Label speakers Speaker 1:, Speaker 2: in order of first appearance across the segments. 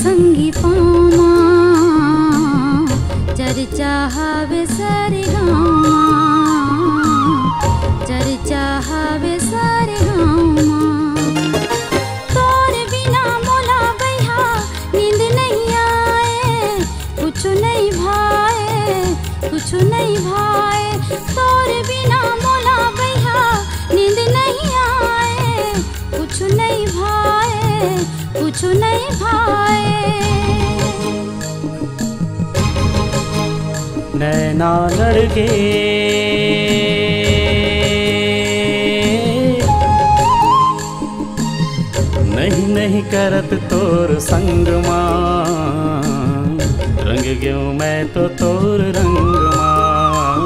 Speaker 1: संगी पामा चर्चा हवे सारे गाँव चर्चा हवे सारे गाँव तोर बिना मोला बैहा नींद नहीं आए कुछ नहीं भाए कुछ नहीं भाए तोर बिना मोला बैहा नींद नहीं आए कुछ नहीं भाए कुछ नहीं भाए
Speaker 2: नैना लड़के नहीं नहीं करत तोर संग मां रंग गयो मैं तो तोर रंग मां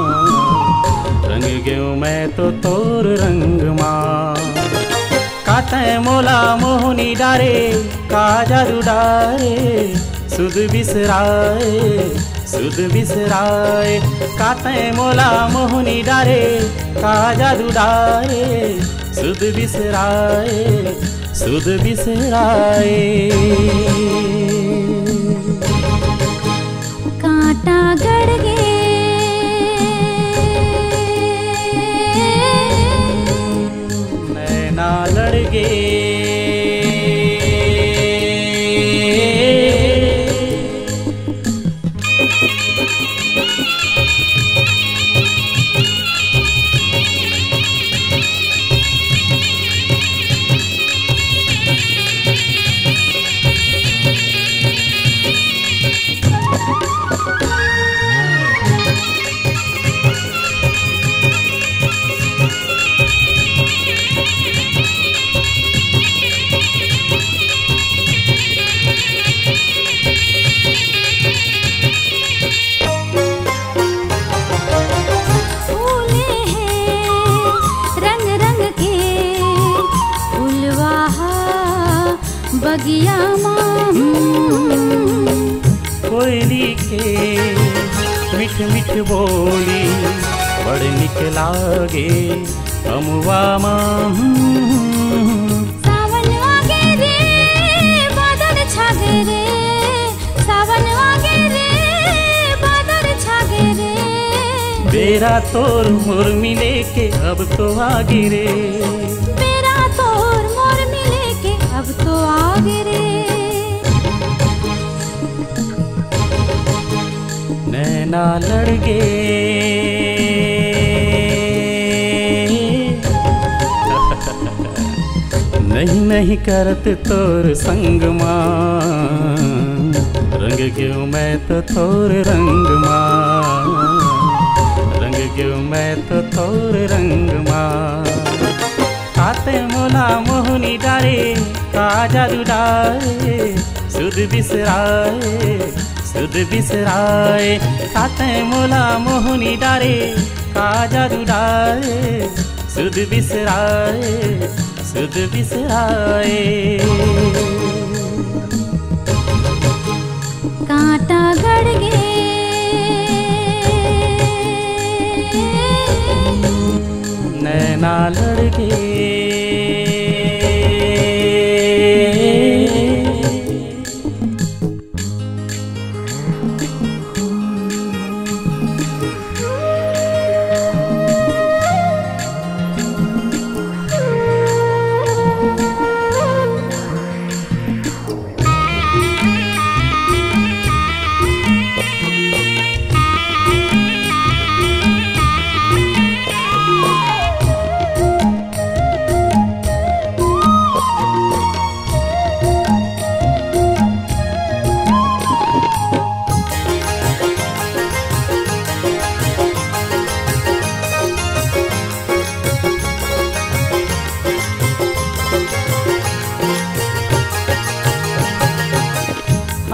Speaker 2: रंग गयो मैं तो तोर रंग मां काटे मोला मोहनी डारे का जादू डारे सुध बिसराए काटे मोला मोहनी डारे का जादू डारे सुध बिसराए
Speaker 1: कांटा गड़ गे
Speaker 2: नैना लड़ गे बगिया कोयली के मिठ मिठ बोली बड़ निक लागे अमुआ
Speaker 1: सावन आगे रे बादल छागे रे सावन आगे रे बादल छागे रे
Speaker 2: बेरा तोर मोर मिले के अब तो आगे रे
Speaker 1: बेरा तोर मोर मिले के अब तो आगे रे
Speaker 2: नैना लड़ गे नहीं नहीं करत तोर संग मां रंग क्यों मैं तो तोर रंग मां रंग क्यों मैं तो तोर रंग मां काते मोला मोहनी डारे का जादू डारे सुध बिसराए काते मोला मोहनी डारे का जादू डारे सुध बिसराए
Speaker 1: कांटा गड़ गे
Speaker 2: नैना लड़ गे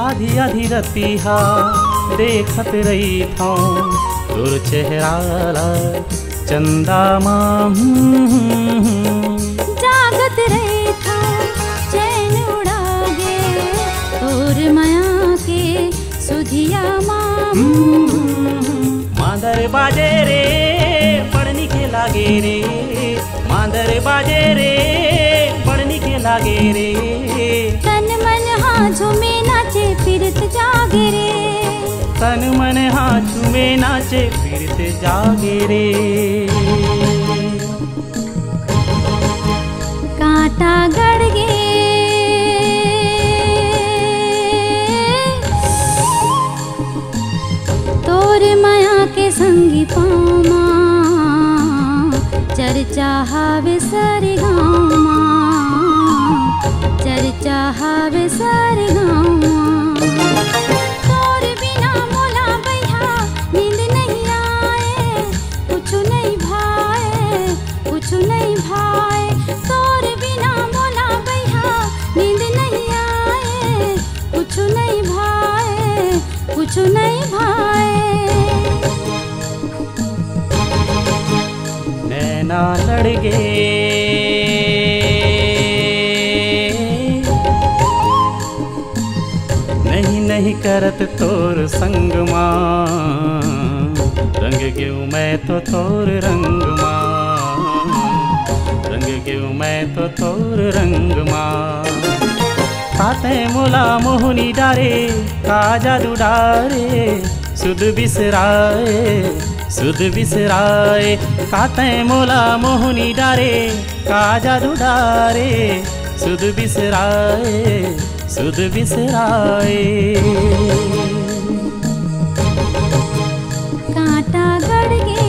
Speaker 2: आधी आधी रतिहा देखत रही था तोर चेहरा चंदा मां
Speaker 1: जागत रही था चैन उड़ा गे तोर माया के सुधिया मां
Speaker 2: मांदर बाजे रे पढ़नी के लागे रे मांदर बाजे रे पढ़नी के लागे रे
Speaker 1: तन मन हाँ झूमे नाचे
Speaker 2: झूमे नाचे फिरते जागे रे।
Speaker 1: कांटा गड़ गे तोरे माया के संगी पामा, चर्चा हावे सारे गाँव माँ, चर्चा हावे सारे गाँव माँ। तोरे बिना मोला बैठा नींद नहीं आए, कुछ नहीं भाए, कुछ नहीं भाए। तोरे बिना मोला बैठा नींद नहीं आए, कुछ नहीं भाए, कुछ नहीं भाए।
Speaker 2: नैना लड़ गे नहीं नहीं करत तोर संग माँ, रंग गेऊ मैं तो तोर रंग माँ, रंग गेऊ मैं तो तोर रंग माँ। ताते मोला मोहनी डारे का जादू डारे, सुध बिसराए सुध बिसराए। काते मोला मोहनी डारे का जादू डारे, सुध बिसराए सुध बिसराए।
Speaker 1: कांटा गड़ गे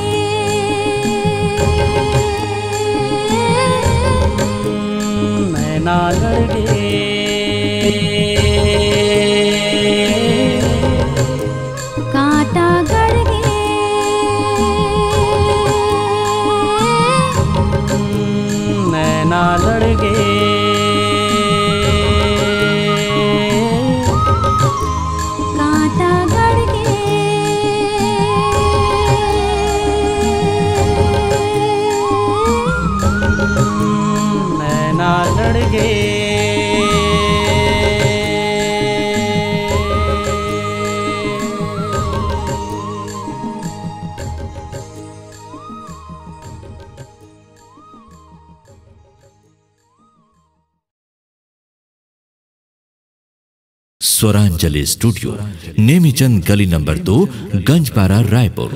Speaker 2: नैना लड़ गे
Speaker 1: कांटा गड़ गे
Speaker 2: नैना लड़ गे
Speaker 1: कांटा गड़ गे
Speaker 2: नैना लड़ गे।
Speaker 3: स्वरांजलि स्टूडियो, नेमीचंद गली नंबर 2, गंजपारा, रायपुर।